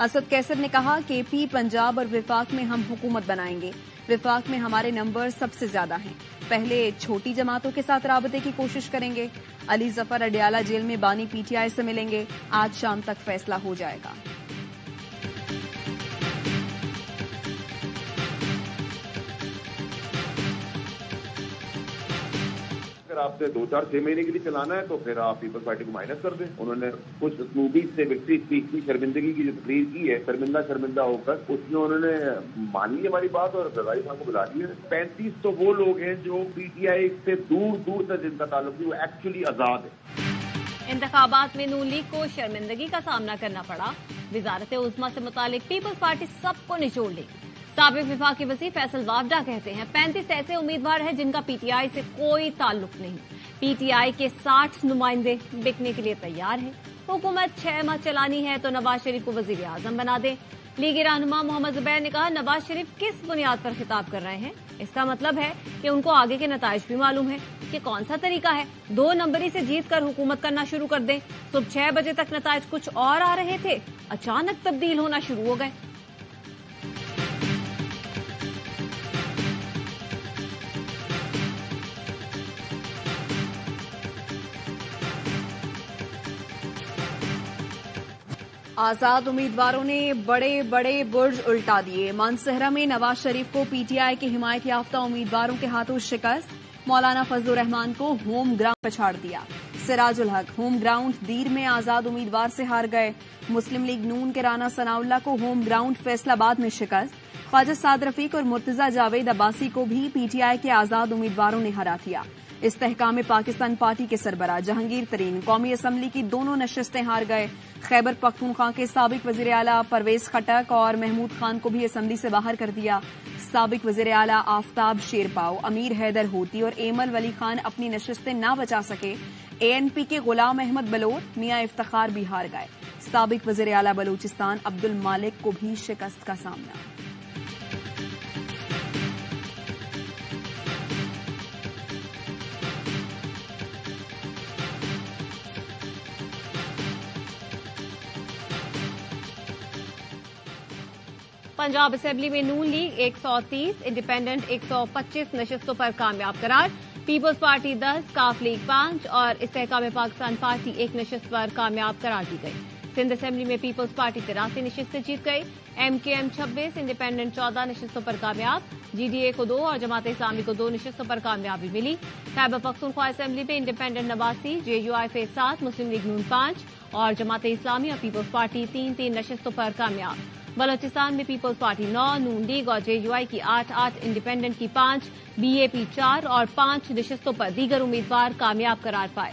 اسد کیسر نے کہا کہ پی پنجاب اور وفاق میں ہم حکومت بنائیں گے. وفاق میں ہمارے نمبر سب سے زیادہ ہیں. پہلے چھوٹی جماعتوں کے ساتھ رابطے کی کوشش کریں گے. علی ظفر اڈیالہ جیل میں بانی پی ٹی آئی سے ملیں گے. آج شام تک فیصلہ ہو جائے گا. اگر آپ سے 2-4-6 مہینے کے لیے چلانا ہے تو پھر آپ پیپلز پارٹی کو مائنس کر دیں. انہوں نے کچھ اسلوبی سے وکٹری اسپیچ کی شرمندگی کی جو تقریر کی ہے شرمندہ ہو کر اس میں انہوں نے مانی ہماری بات اور رضائی صاحب کو بلا دیا. 35 تو وہ لوگ ہیں جو پی ٹی آئی سے دور تک جن کا تعلق ہے وہ ایکچولی آزاد ہے. انتخابات میں نون لیگ کو شرمندگی کا سامنا کرنا پڑا. وزارت عظمیٰ سے متعلق پیپلز پارٹی سب کو نچوڑ لے گی. سابق وفاقی وزیر فیصل وافڈا کہتے ہیں 35 ایسے امیدوار ہیں جن کا پی ٹی آئی سے کوئی تعلق نہیں. پی ٹی آئی کے 60 نمائندے بکنے کے لیے تیار ہیں. حکومت 6 ماہ چلانی ہے تو نواز شریف کو وزیر اعظم بنا دے. لیگی رہنما محمد زبیر نے کہا نواز شریف کس بنیاد پر خطاب کر رہے ہیں. اس کا مطلب ہے کہ ان کو آگے کے نتائج بھی معلوم ہے. کہ کون سا طریقہ ہے 2 نمبری سے جیت کر حکومت کرنا شروع کر دیں. صبح 6 بجے تک نتائج کچھ اور آ رہے تھے, اچانک تبدیل ہونا شروع ہو گئے. آزاد امیدواروں نے بڑے بڑے برج الٹا دیے. مانسہرہ میں نواز شریف کو پی ٹی آئی کے حمایت یافتہ امیدواروں کے ہاتھوں شکست. مولانا فضل الرحمان کو ہوم گراؤنڈ پچھاڑ دیا. سراج الحق ہوم گراؤنڈ دیر میں آزاد امیدوار سے ہار گئے. مسلم لیگ نون کے رانا ثناء اللہ کو ہوم گراؤنڈ فیصل آباد میں شکست. خواجہ سعد رفیق اور مرتضی جاوید عباسی کو بھی پی ٹی آئی کے آزاد امیدواروں نے ہرا دیا. استحکام پاکستان پارٹی کے سربراہ جہانگیر ترین قومی اسمبلی کی دونوں نشستیں ہار گئے. خیبر پختونخوا کے سابق وزیر اعلیٰ پرویز خٹک اور محمود خان کو بھی اسمبلی سے باہر کر دیا. سابق وزیر اعلیٰ آفتاب شیرپاؤ, امیر حیدر ہوتی اور ایمل ولی خان اپنی نشستیں نہ بچا سکے. اے این پی کے غلام احمد بلوچ, میاں افتخار بھی ہار گئے. سابق وزیر اعلیٰ بلوچستان عبد المالک کو بھی شکست کا سامنا. پنجاب اسمبلی میں نون لیگ 130, انڈیپینڈنٹ 125 نشستوں پر کامیاب قرار. پیپلز پارٹی 10, کاف لیگ 5 اور استحکام پاکستان پارٹی 1 نشست پر کامیاب قرار دی گئی. سندھ اسمبلی میں پیپلز پارٹی 83 نشستیں جیت گئی. ایم کیو ایم 26, انڈیپینڈنٹ 14 نشستوں پر کامیاب. جی ڈی اے کو 2 اور جماعت اسلامی کو 2 نشستوں پر کامیابی ملی. خیبر پختونخوا اسمبلی میں انڈیپینڈنٹ 89, جے یو آئی فیض 7, مسلم لیگ نون 5 اور جماعت اسلامی اور پیپلز پارٹی 3 نشستوں پر کامیاب. بلوچستان میں پیپلز پارٹی 9, نون لیگ اور جے یو آئی کی 8, انڈیپینڈنٹ کی 5, بی اے پی 4 اور 5 نشستوں پر دیگر امیدوار کامیاب قرار پائے.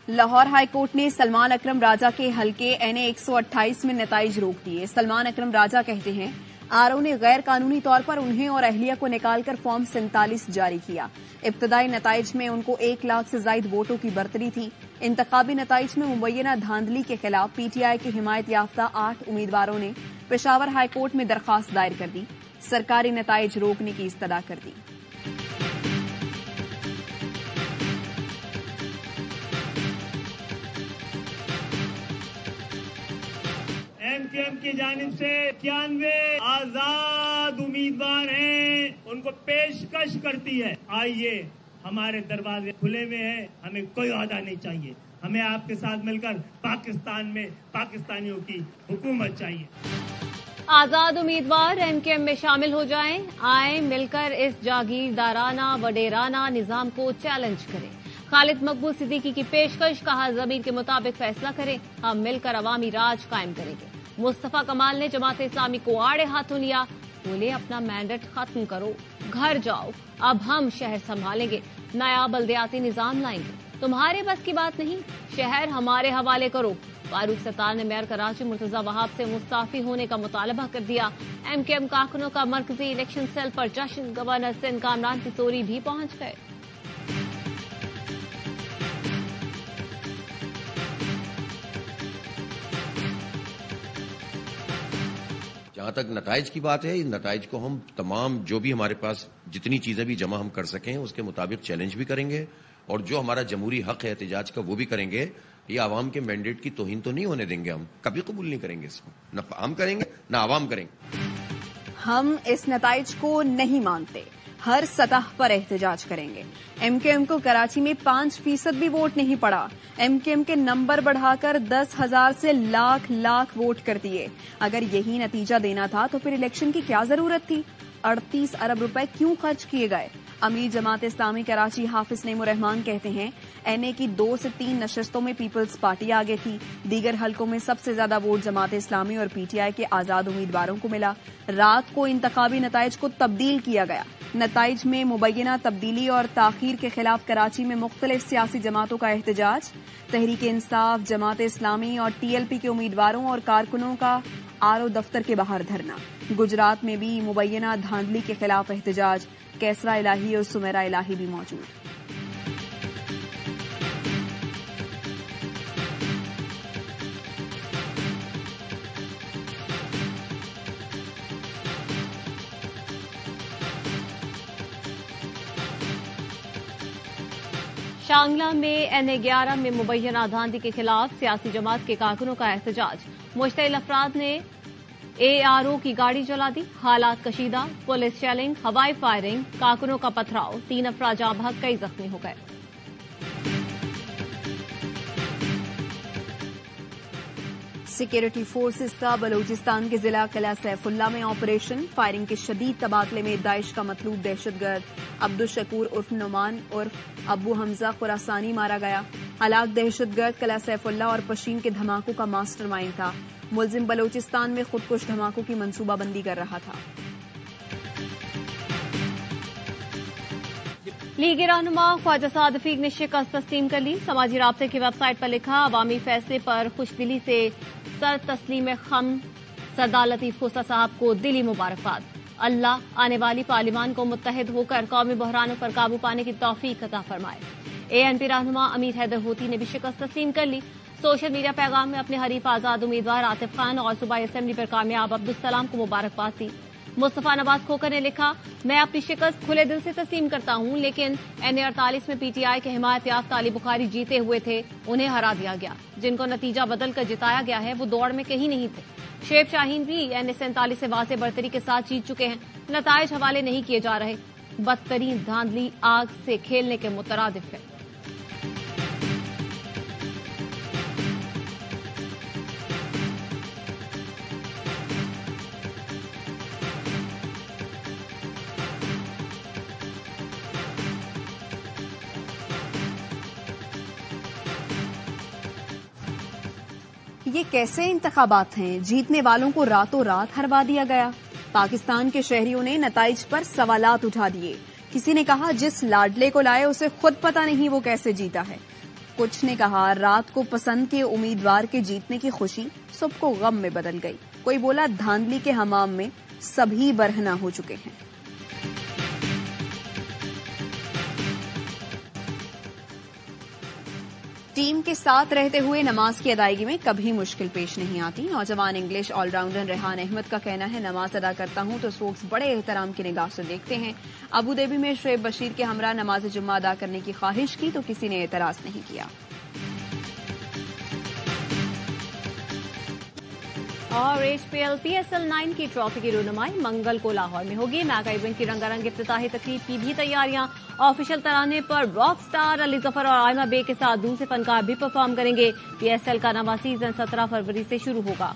لاہور ہائی کورٹ نے سلمان اکرم راجہ کے حلقے این اے 128 میں نتائج روک دیے. سلمان اکرم راجہ کہتے ہیں آر او نے غیر قانونی طور پر انہیں اور اہلیہ کو نکال کر فارم 47 جاری کیا. ابتدائی نتائج میں ان کو 1 لاکھ سے زائد ووٹوں کی برتری تھی. انتخابی نتائج میں مبینہ دھاندلی کے خلاف پی ٹی آئی کی حمایت یافتہ 8 امیدواروں نے پشاور ہائی کورٹ میں درخواست دائر کر دی. سرکاری نتائج روکنے کی استدعا کر دی. ایم کیو ایم کی جانب سے 91 آزاد امیدوار ہیں, ان کو پیشکش کرتی ہے آئیے ہمارے دروازے کھلے ہوئے ہیں, ہمیں کوئی عہدہ نہیں چاہیے, ہمیں آپ کے ساتھ مل کر پاکستان میں پاکستانیوں کی حکومت چاہیے. آزاد امیدوار ایم کیو ایم میں شامل ہو جائیں, آئیں مل کر اس جاگیردارانہ وڈیرانہ نظام کو چیلنج کریں. خالد مقبول صدیقی کی پیشکش, کہا ضمیر کے مطابق فیصلہ کریں, ہم مل کر عوامی راج قائم کریں گے. مصطفیٰ کمال نے جماعت اسلامی کو آڑے ہاتھوں لیا, بولے اپنا مینڈیٹ ختم کرو, گھر جاؤ, اب ہم شہر سنبھالیں گے, نیا بلدیاتی نظام لائیں گے, تمہارے بس کی بات نہیں, شہر ہمارے حوالے کرو. فاروق ستار نے میئر کراچی مرتضی وہاب سے مستعفی ہونے کا مطالبہ کر دیا. ایم کیو ایم کارکنوں کا مرکزی الیکشن سیل پر جشن, گورنر سندھ کامران کسوری بھی پہنچ گئے. جہاں تک نتائج کی بات ہے، ان نتائج کو ہم تمام جو بھی ہمارے پاس جتنی چیزیں بھی جمع ہم کر سکیں اس کے مطابق چیلنج بھی کریں گے، اور جو ہمارا جمہوری حق ہے احتجاج کا وہ بھی کریں گے. یہ عوام کے مینڈیٹ کی توہین تو نہیں ہونے دیں گے، ہم کبھی قبول نہیں کریں گے اس کو، نہ ہم کریں گے نہ عوام کریں گے. ہم اس نتائج کو نہیں مانتے، ہر سطح پر احتجاج کریں گے. ایم کیو ایم کو کراچی میں 5% بھی ووٹ نہیں پڑا. ایم کیو ایم کے نمبر بڑھا کر 10,000 سے لاکھ ووٹ کر دیے. اگر یہی نتیجہ دینا تھا تو پھر الیکشن کی کیا ضرورت تھی؟ 38 ارب روپے کیوں خرچ کیے گئے؟ امیر جماعت اسلامی کراچی حافظ نعیم الرحمان کہتے ہیں این اے کی 2 سے 3 نشستوں میں پیپلز پارٹی آگے تھی. دیگر حلقوں میں سب سے زیادہ ووٹ جماعت اسلامی اور پی ٹی آئی کے آزاد امیدواروں کو ملا. رات کو انتخابی نتائج کو تبدیل کیا گیا. نتائج میں مبینہ تبدیلی اور تاخیر کے خلاف کراچی میں مختلف سیاسی جماعتوں کا احتجاج. تحریک انصاف، جماعت اسلامی اور ٹی ایل پی کے امیدواروں اور کارکنوں کا آر او دفتر کے باہر دھرنا. گجرات میں بھی مبینہ دھاندلی کے خلاف احتجاج. کیسرا الہی اور سمیرا الہی بھی موجود. شانگلہ میں این اے 11 میں مبینہ دھاندلی کے خلاف سیاسی جماعت کے کارکنوں کا احتجاج. مشتعل افراد نے اے آر او کی گاڑی جلا دی. حالات کشیدہ، پولیس شیلنگ، ہوائی فائرنگ، کارکنوں کا پتھراؤ. 3 افراد جاں بحق، کئی زخمی ہو گئے. سیکورٹی فورسز کا بلوچستان کے ضلع قلعہ سیف اللہ میں آپریشن. فائرنگ کے شدید تبادلے میں داعش کا مطلوب دہشت گرد عبدالشکور عرف نعمان عرف ابو حمزہ خراسانی مارا گیا. ہلاک دہشت گرد قلعہ سیف اللہ اور پشین کے دھماکوں کا ماسٹر مائنڈ تھا. ملزم بلوچستان میں خودکش دھماکوں کی منصوبہ بندی کر رہا تھا. لیگی رہنما خواجہ سعد رفیق نے شکست تسلیم کر لی. سماجی رابطے کی ویب سائٹ پر لکھا، عوامی فیصلے پر خوش دلی سے سر تسلیم خم سردار لطیف کھوسہ صاحب کو دلی مبارکباد. اللہ آنے والی پارلیمان کو متحد ہو کر قومی بحرانوں پر قابو پانے کی توفیق عطا فرمائے. اے این پی رہنما امیر حیدر ہوتی نے بھی شکست تسلیم کر لی. سوشل میڈیا پیغام میں اپنے حریف آزاد امیدوار عاطف خان اور صوبائی اسمبلی پر کامیاب عبدالسلام کو مبارکباد دی. مصطفیٰ نواز کھوکر نے لکھا، میں اپنی شکست کھلے دل سے تسلیم کرتا ہوں، لیکن این اے 48 میں پی ٹی آئی کے حمایت یافتہ علی بخاری جیتے ہوئے تھے، انہیں ہرا دیا گیا. جن کو نتیجہ بدل کر جتایا گیا ہے وہ دوڑ میں کہیں نہیں تھے. شعیب شاہین بھی این اے 47 سے واضح برتری کے ساتھ جیت چکے ہیں. نتائج حوالے نہیں کیے جا رہے. بدترین دھاندلی آگ سے کھیلنے کے مترادف ہے. یہ کیسے انتخابات ہیں؟ جیتنے والوں کو راتوں رات ہروا دیا گیا. پاکستان کے شہریوں نے نتائج پر سوالات اٹھا دیے. کسی نے کہا جس لاڈلے کو لائے اسے خود پتہ نہیں وہ کیسے جیتا ہے. کچھ نے کہا رات کو پسند کے امیدوار کے جیتنے کی خوشی صبح کو غم میں بدل گئی. کوئی بولا دھاندلی کے حمام میں سبھی برہنہ ہو چکے ہیں. ٹیم کے ساتھ رہتے ہوئے نماز کی ادائیگی میں کبھی مشکل پیش نہیں آتی. نوجوان English all rounder Rehan Ahmed کا کہنا ہے، نماز ادا کرتا ہوں تو سوکس بڑے احترام کی نگاہ سے دیکھتے ہیں. ابو ظبی میں شعیب بشیر کے ہمراہ نماز جمعہ ادا کرنے کی خواہش کی تو کسی نے اعتراض نہیں کیا. اور H P L P S L 9 کی ٹرافی کی رونمائی منگل کو لاہور میں ہوگی. میگا ایونٹ کی رنگا رنگ افتتاحی تقریب کی بھی تیاریاں. آفیشل ترانے پر راک سٹار علی ظفر اور آئمہ بے کے ساتھ دوسرے فنکار بھی پرفارم کریں گے. پی ایس ایل کا نواں سیزن 17 فروری سے شروع ہوگا.